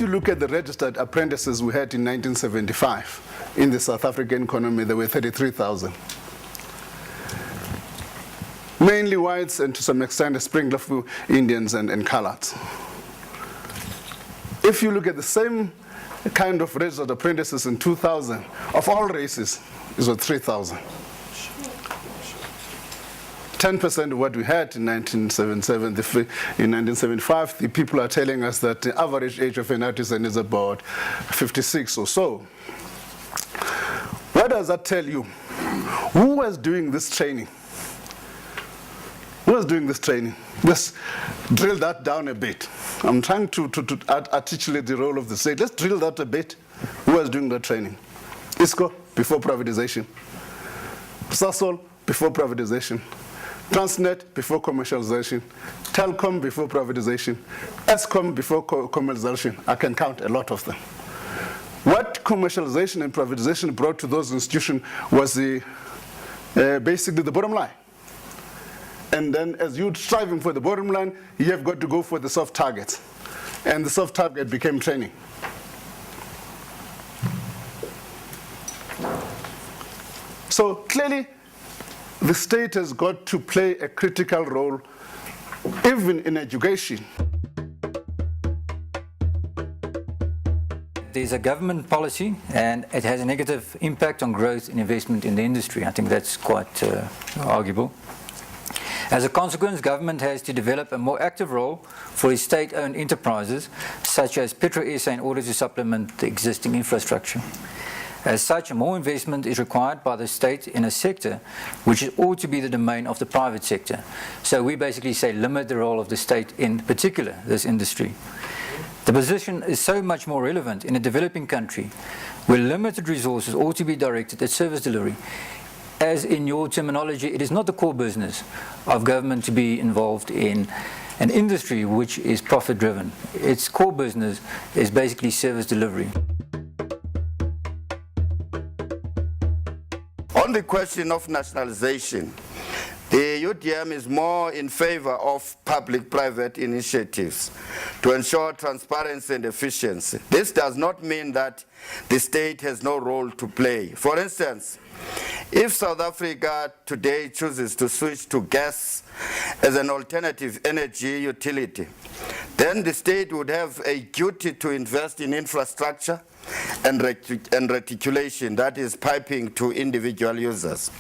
if you look at the registered apprentices we had in 1975 in the South African economy, there were 33,000. Mainly whites and to some extent a sprinkle of Indians and coloureds. If you look at the same kind of registered apprentices in 2000, of all races, it was 3,000. 10% of what we had in 1977. In 1975, the people are telling us that the average age of an artisan is about 56 or so. What does that tell you? Who was doing this training? Who was doing this training? Let's drill that down a bit. I'm trying to articulate the role of the state. Let's drill that a bit. Who was doing that training? ISCO, before privatization. Sasol, before privatization. Transnet, before commercialization. Telcom, before privatization. Eskom, before commercialization. I can count a lot of them. What commercialization and privatization brought to those institutions was basically the bottom line. And then as you're striving for the bottom line, you have got to go for the soft targets. And the soft target became training. So clearly, the state has got to play a critical role, even in education. There's a government policy, and it has a negative impact on growth and investment in the industry. I think that's quite arguable. As a consequence, government has to develop a more active role for its state-owned enterprises, such as PetroSA, in order to supplement the existing infrastructure. As such, more investment is required by the state in a sector which ought to be the domain of the private sector. So we basically say limit the role of the state, in particular this industry. The position is so much more relevant in a developing country where limited resources ought to be directed at service delivery. As in your terminology, it is not the core business of government to be involved in an industry which is profit-driven. Its core business is basically service delivery. On the question of nationalization, the UDM is more in favor of public-private initiatives to ensure transparency and efficiency. This does not mean that the state has no role to play. For instance, if South Africa today chooses to switch to gas as an alternative energy utility, then the state would have a duty to invest in infrastructure and reticulation, that is piping to individual users.